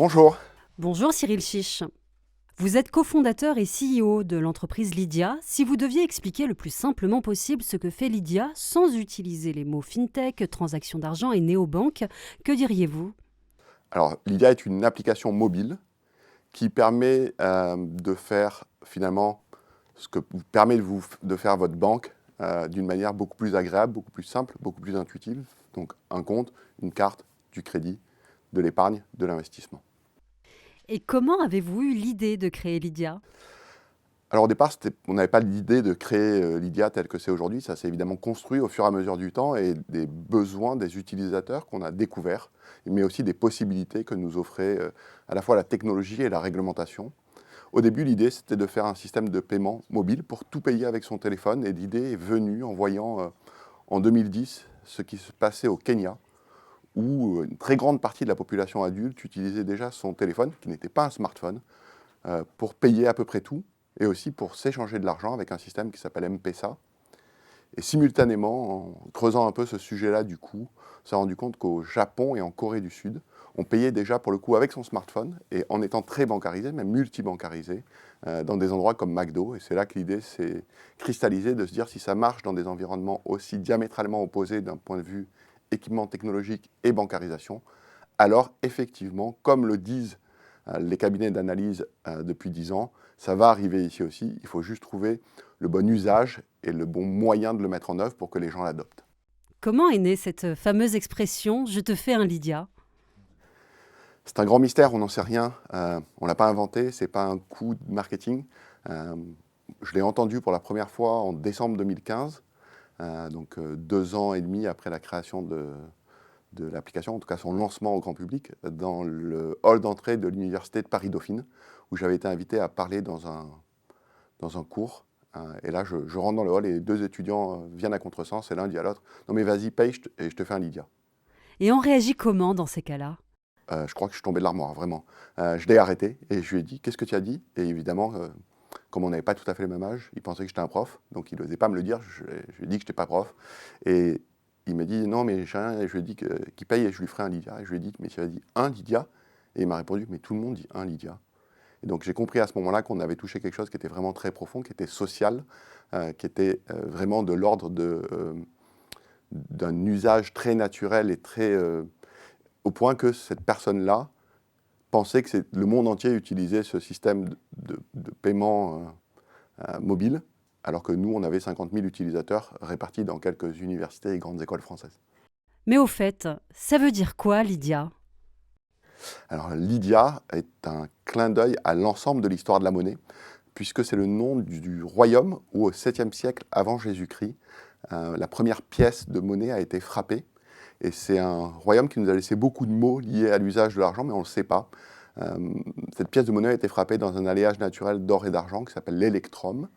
Bonjour. Bonjour Cyril Chiche. Vous êtes cofondateur et CEO de l'entreprise Lydia. Si vous deviez expliquer le plus simplement possible ce que fait Lydia sans utiliser les mots fintech, transactions d'argent et néobanque, que diriez-vous? Alors, Lydia est une application mobile qui permet de faire finalement ce que vous permet de faire votre banque d'une manière beaucoup plus agréable, beaucoup plus simple, beaucoup plus intuitive. Donc, un compte, une carte, du crédit, de l'épargne, de l'investissement. Et comment avez-vous eu l'idée de créer Lydia? Alors au départ, on n'avait pas l'idée de créer Lydia tel que c'est aujourd'hui. Ça s'est évidemment construit au fur et à mesure du temps et des besoins des utilisateurs qu'on a découverts, mais aussi des possibilités que nous offrait à la fois la technologie et la réglementation. Au début, l'idée, c'était de faire un système de paiement mobile pour tout payer avec son téléphone. Et l'idée est venue en voyant en 2010 ce qui se passait au Kenya, où une très grande partie de la population adulte utilisait déjà son téléphone, qui n'était pas un smartphone, pour payer à peu près tout, et aussi pour s'échanger de l'argent avec un système qui s'appelle M-Pesa. Et simultanément, en creusant un peu ce sujet-là du coup, on s'est rendu compte qu'au Japon et en Corée du Sud, on payait déjà pour le coup avec son smartphone et en étant très bancarisé, même multi-bancarisé, dans des endroits comme McDo. Et c'est là que l'idée s'est cristallisée de se dire si ça marche dans des environnements aussi diamétralement opposés d'un point de vue équipement technologique et bancarisation, alors effectivement, comme le disent les cabinets d'analyse depuis 10 ans, ça va arriver ici aussi. Il faut juste trouver le bon usage et le bon moyen de le mettre en œuvre pour que les gens l'adoptent. Comment est née cette fameuse expression «Je te fais un Lydia»? C'est un grand mystère, on n'en sait rien. On ne l'a pas inventé, ce n'est pas un coup de marketing. Euh, je l'ai entendu pour la première fois en décembre 2015, donc 2 ans et demi après la création de l'application, en tout cas son lancement au grand public, dans le hall d'entrée de l'université de Paris-Dauphine, où j'avais été invité à parler dans un cours. Et là, je rentre dans le hall et les deux étudiants viennent à contresens et l'un dit à l'autre, non mais vas-y, paye et je te fais un Lydia. Et on réagit comment dans ces cas-là? Je crois que je suis tombé de l'armoire, vraiment. Je l'ai arrêté et je lui ai dit, qu'est-ce que tu as dit? Et évidemment, comme on n'avait pas tout à fait le même âge, il pensait que j'étais un prof, donc il n'osait pas me le dire. Je lui ai dit que je n'étais pas prof. Et il m'a dit, non, mais j'ai rien. Et je lui ai dit qu'il paye et je lui ferai un Lydia. Et je lui ai dit, mais tu as dit un Lydia? Et il m'a répondu, mais tout le monde dit un Lydia. Et donc j'ai compris à ce moment-là qu'on avait touché quelque chose qui était vraiment très profond, qui était social, qui était vraiment de l'ordre d'un usage très naturel et très au point que cette personne-là pensait que le monde entier utilisait ce système de paiement mobile, alors que nous, on avait 50 000 utilisateurs répartis dans quelques universités et grandes écoles françaises. Mais au fait, ça veut dire quoi Lydia? Alors Lydia est un clin d'œil à l'ensemble de l'histoire de la monnaie, puisque c'est le nom du royaume où au 7e siècle avant Jésus-Christ, la première pièce de monnaie a été frappée. Et c'est un royaume qui nous a laissé beaucoup de mots liés à l'usage de l'argent, mais on ne le sait pas. Cette pièce de monnaie a été frappée dans un alliage naturel d'or et d'argent qui s'appelle l'électrum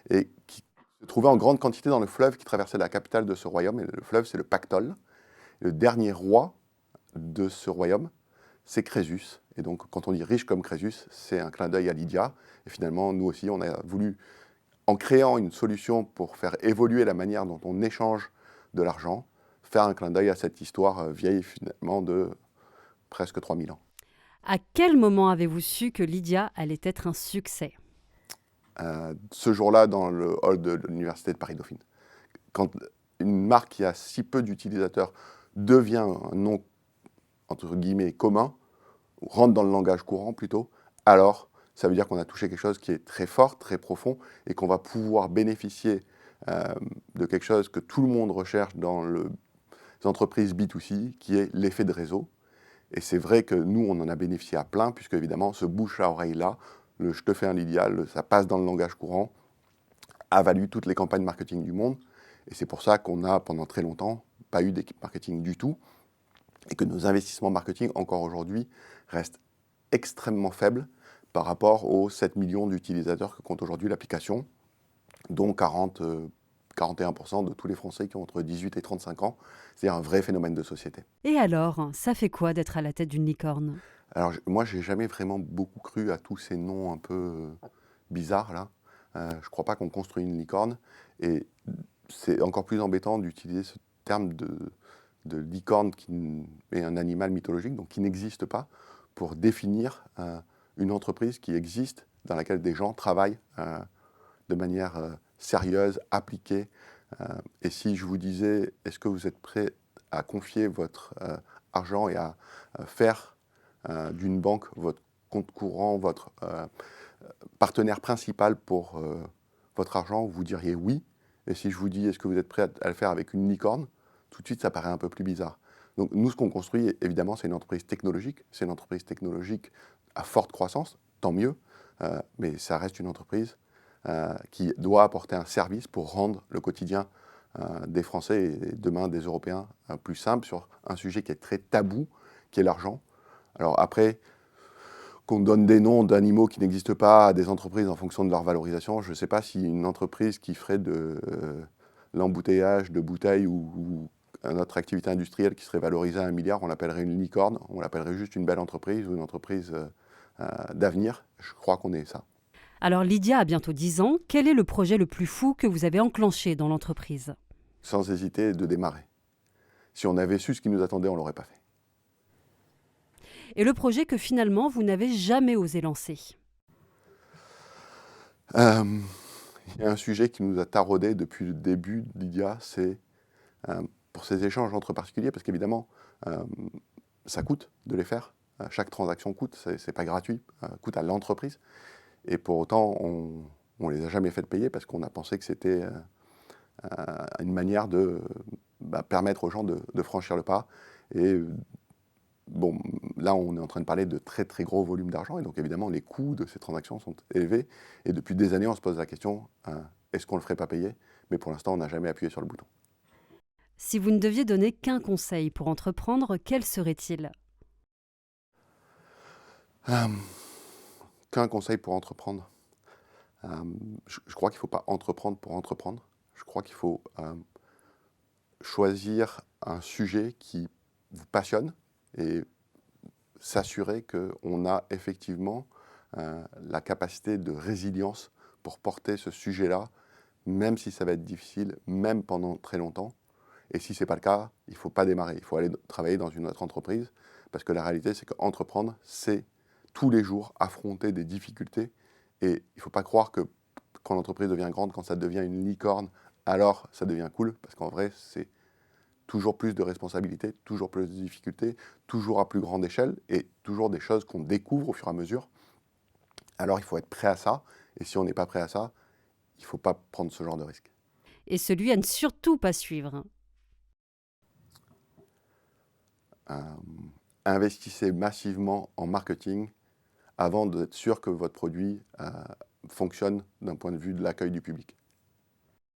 et qui se trouvait en grande quantité dans le fleuve qui traversait la capitale de ce royaume. Et le fleuve, c'est le Pactole. Le dernier roi de ce royaume, c'est Crésus. Et donc, quand on dit riche comme Crésus, c'est un clin d'œil à Lydia. Et finalement, nous aussi, on a voulu, en créant une solution pour faire évoluer la manière dont on échange de l'argent, faire un clin d'œil à cette histoire vieille finalement de presque 3000 ans. À quel moment avez-vous su que Lydia allait être un succès? Ce jour-là, dans le hall de l'université de Paris-Dauphine. Quand une marque qui a si peu d'utilisateurs devient un nom, entre guillemets, commun, rentre dans le langage courant plutôt, alors ça veut dire qu'on a touché quelque chose qui est très fort, très profond, et qu'on va pouvoir bénéficier euh, de quelque chose que tout le monde recherche dans les entreprises B2C, qui est l'effet de réseau. Et c'est vrai que nous, on en a bénéficié à plein, puisque évidemment, ce bouche à oreille-là, le je te fais un Lydia, ça passe dans le langage courant, a valu toutes les campagnes marketing du monde. Et c'est pour ça qu'on a, pendant très longtemps, pas eu d'équipe marketing du tout, et que nos investissements marketing, encore aujourd'hui, restent extrêmement faibles par rapport aux 7 millions d'utilisateurs que compte aujourd'hui l'application, dont 41% de tous les Français qui ont entre 18 et 35 ans. C'est un vrai phénomène de société. Et alors, ça fait quoi d'être à la tête d'une licorne? Alors moi, j'ai jamais vraiment beaucoup cru à tous ces noms un peu bizarres là. Je crois pas qu'on construit une licorne. Et c'est encore plus embêtant d'utiliser ce terme de licorne qui est un animal mythologique, donc qui n'existe pas, pour définir une entreprise qui existe, dans laquelle des gens travaillent de manière sérieuse, appliquée. Et si je vous disais, est-ce que vous êtes prêt à confier votre argent et à faire d'une banque votre compte courant, votre partenaire principal pour votre argent, vous diriez oui. Et si je vous dis, est-ce que vous êtes prêt à le faire avec une licorne, tout de suite, ça paraît un peu plus bizarre. Donc nous, ce qu'on construit, évidemment, c'est une entreprise technologique. C'est une entreprise technologique à forte croissance, tant mieux. Mais ça reste une entreprise qui doit apporter un service pour rendre le quotidien des Français et demain des Européens plus simple sur un sujet qui est très tabou, qui est l'argent. Alors après, qu'on donne des noms d'animaux qui n'existent pas à des entreprises en fonction de leur valorisation, je ne sais pas si une entreprise qui ferait de l'embouteillage de bouteilles ou notre activité industrielle qui serait valorisée à 1 milliard, on l'appellerait une licorne, on l'appellerait juste une belle entreprise ou une entreprise d'avenir. Je crois qu'on est ça. Alors Lydia a bientôt 10 ans. Quel est le projet le plus fou que vous avez enclenché dans l'entreprise ? Sans hésiter, de démarrer. Si on avait su ce qui nous attendait, on ne l'aurait pas fait. Et le projet que finalement vous n'avez jamais osé lancer ? Il y a un sujet qui nous a taraudé depuis le début de Lydia, c'est pour ces échanges entre particuliers, parce qu'évidemment, ça coûte de les faire. Chaque transaction coûte, c'est pas gratuit, coûte à l'entreprise. Et pour autant, on ne les a jamais fait payer parce qu'on a pensé que c'était une manière de permettre aux gens de franchir le pas. Et bon, là, on est en train de parler de très très gros volumes d'argent. Et donc évidemment, les coûts de ces transactions sont élevés. Et depuis des années, on se pose la question, est-ce qu'on ne le ferait pas payer ? Mais pour l'instant, on n'a jamais appuyé sur le bouton. Si vous ne deviez donner qu'un conseil pour entreprendre, quel serait-il ? Qu'un conseil pour entreprendre. Je crois qu'il ne faut pas entreprendre pour entreprendre. Je crois qu'il faut choisir un sujet qui vous passionne et s'assurer qu'on a effectivement la capacité de résilience pour porter ce sujet-là, même si ça va être difficile, même pendant très longtemps. Et si ce n'est pas le cas, il ne faut pas démarrer. Il faut aller travailler dans une autre entreprise parce que la réalité, c'est qu'entreprendre, c'est tous les jours affronter des difficultés. Et il ne faut pas croire que quand l'entreprise devient grande, quand ça devient une licorne, alors ça devient cool. Parce qu'en vrai, c'est toujours plus de responsabilités, toujours plus de difficultés, toujours à plus grande échelle et toujours des choses qu'on découvre au fur et à mesure. Alors il faut être prêt à ça. Et si on n'est pas prêt à ça, il ne faut pas prendre ce genre de risque. Et celui à ne surtout pas suivre. Investissez massivement en marketing avant d'être sûr que votre produit fonctionne d'un point de vue de l'accueil du public.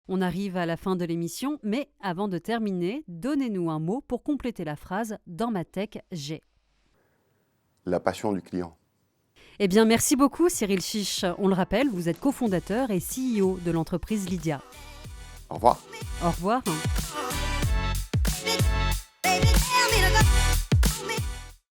On arrive à la fin de l'émission, mais avant de terminer, donnez-nous un mot pour compléter la phrase « Dans ma tech, j'ai ». La passion du client. Eh bien, merci beaucoup Cyril Chiche. On le rappelle, vous êtes cofondateur et CEO de l'entreprise Lydia. Au revoir. Au revoir. Baby, tell me to go.